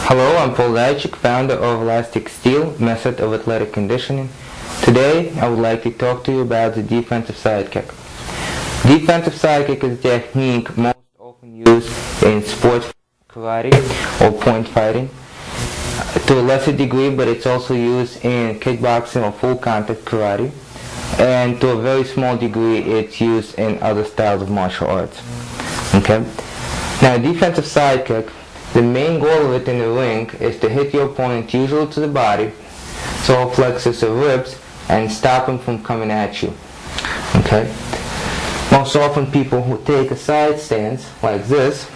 Hello, I'm Paul Zaychik, founder of Elastic Steel, method of athletic conditioning. Today, I would like to talk to you about the defensive side kick. Defensive side kick is a technique most often used in sports karate or point fighting to a lesser degree, but it's also used in kickboxing or full contact karate, and to a very small degree it's used in other styles of martial arts. Okay? Now, defensive side kick, the main goal of it in the ring is to hit your opponent usually to the body, solar plexus or ribs, and stop him from coming at you. Okay? Most often people who take a side stance like this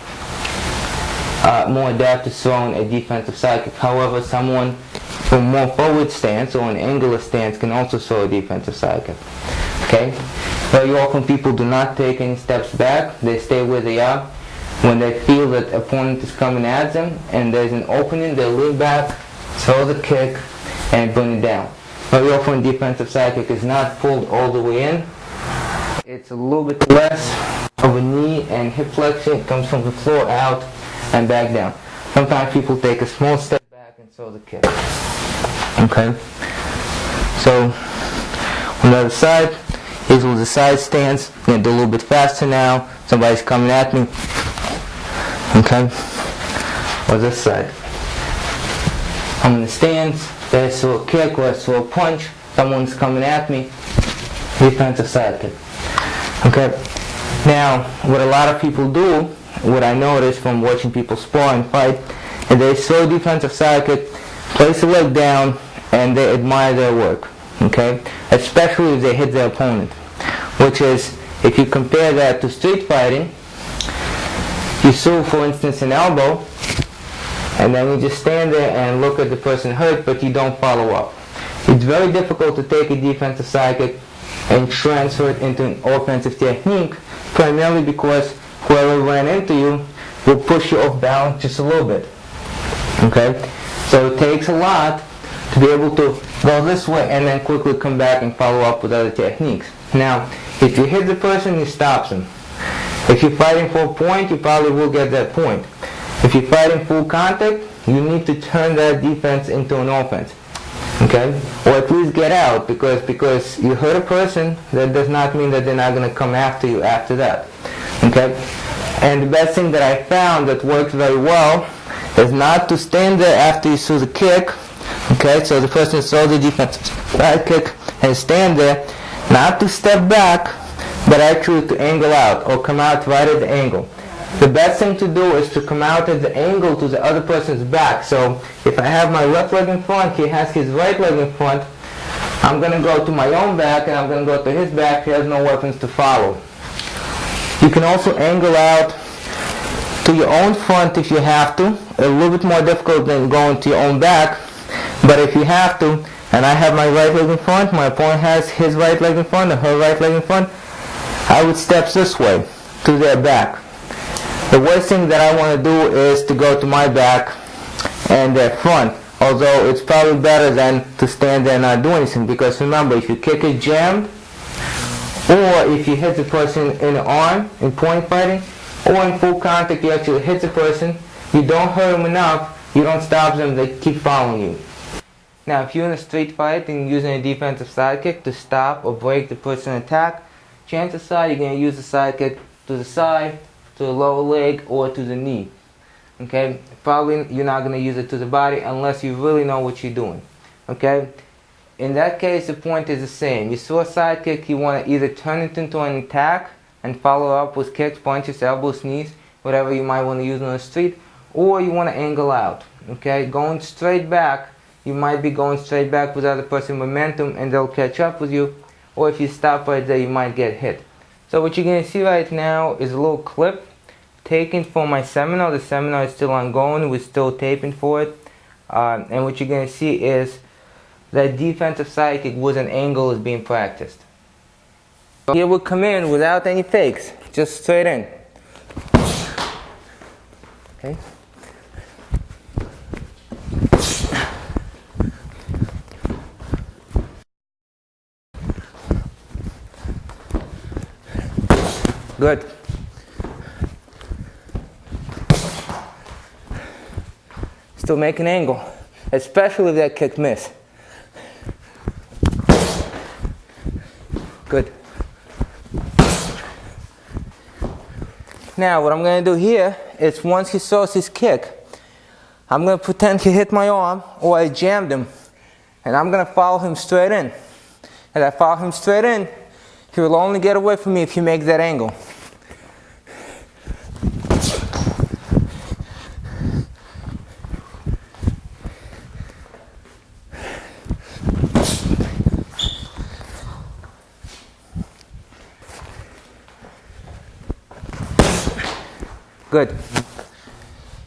are more adept to throwing a defensive side kick. However, someone from more forward stance or an angular stance can also throw a defensive side kick. Okay? Very often people do not take any steps back. They stay where they are. When they feel that the opponent is coming at them and there's an opening, they lean back, throw the kick, and bring it down. Very often defensive side kick is not pulled all the way in. It's a little bit less of a knee and hip flexion. It comes from the floor out and back down. Sometimes people take a small step back and throw the kick. Okay? So, on the other side, here's with the side stance. I'm going to do a little bit faster now. Somebody's coming at me. Okay? Or this side. I'm in the stance. There's throw a kick or throw a punch. Someone's coming at me. Defensive side kick. Okay? Now, what a lot of people do, what I notice from watching people spar and fight, is they throw defensive side kick, place the leg down, and they admire their work. Okay? Especially if they hit their opponent. Which is, if you compare that to street fighting, you throw, for instance, an elbow, and then you just stand there and look at the person hurt, but you don't follow up. It's very difficult to take a defensive side kick and transfer it into an offensive technique, primarily because whoever ran into you will push you off balance just a little bit. Okay? So it takes a lot to be able to go this way and then quickly come back and follow up with other techniques. Now, if you hit the person, you stop them. If you're fighting for a point, you probably will get that point. If you're fighting full contact, you need to turn that defense into an offense. Okay? Or at least get out, because you hurt a person, that does not mean that they're not going to come after you after that. Okay? And the best thing that I found that works very well is not to stand there after you threw the kick. Okay? So the person throws the defensive side kick and stand there, not to step back, but actually to angle out or come out right at the angle. The best thing to do is to come out at the angle to the other person's back. So if I have my left leg in front, he has his right leg in front, I'm going to go to my own back and I'm going to go to his back. He has no weapons to follow. You can also angle out to your own front if you have to. A little bit more difficult than going to your own back, but if you have to, and I have my right leg in front, my opponent has his right leg in front or her right leg in front, I would step this way to their back. The worst thing that I want to do is to go to my back and their front, although it's probably better than to stand there and not do anything, because remember, if you kick it jammed, or if you hit the person in the arm in point fighting, or in full contact you actually hit the person, you don't hurt them enough, you don't stop them, they keep following you. Now, if you're in a street fight and using a defensive side kick to stop or break the person's attack, chances are you're going to use the side kick to the side, to the lower leg, or to the knee. Okay? Probably you're not going to use it to the body unless you really know what you're doing. Okay? In that case, the point is the same. You throw a side kick, you want to either turn it into an attack and follow up with kicks, punches, elbows, knees, whatever you might want to use on the street, or you want to angle out. Okay? Going straight back, you might be going straight back without the person momentum and they'll catch up with you. Or if you stop right there, you might get hit. So what you're going to see right now is a little clip taken from my seminar. The seminar is still ongoing. We're still taping for it. And what you're going to see is that defensive side kick with an angle is being practiced. Here we'll come in without any fakes. Just straight in. Okay? Good. to make an angle, especially if that kick missed. Good. Now what I'm going to do here is once he throws his kick, I'm going to pretend he hit my arm or I jammed him, and I'm going to follow him straight in. As I follow him straight in, he will only get away from me if he makes that angle. Good.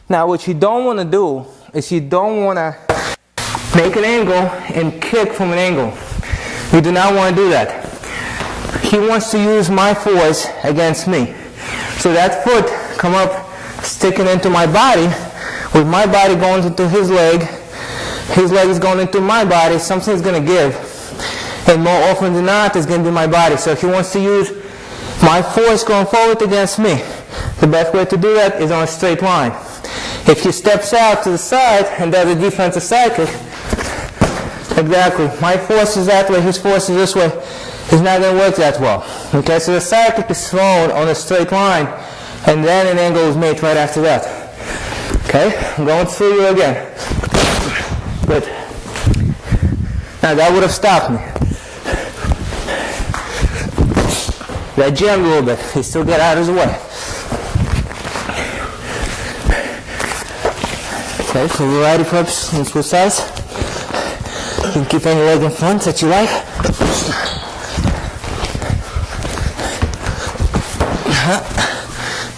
Now what you don't want to do is you don't want to make an angle and kick from an angle. You do not want to do that. He wants to use my force against me. So that foot come up sticking into my body, with my body going into his leg is going into my body, something's going to give. And more often than not, it's going to be my body. So he wants to use my force going forward against me. The best way to do that is on a straight line. If he steps out to the side and does a defensive side kick, exactly, my force is that way, his force is this way, it's not going to work that well. Okay, so the side kick is thrown on a straight line, and then an angle is made right after that. Okay, I'm going through you again. Good. Now that would have stopped me. That jammed a little bit, he still got out of his way. Okay, for variety purposes, on switch sides. You can keep any leg in front that you like.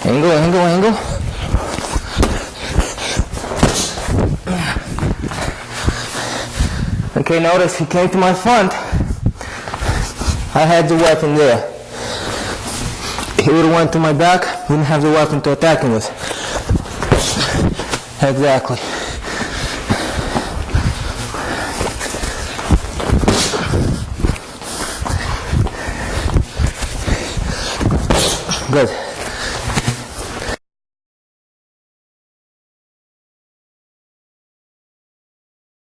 Angle, angle, angle. Okay, notice he came to my front. I had the weapon there. He would have went to my back, didn't have the weapon to attack him with. Exactly. Good.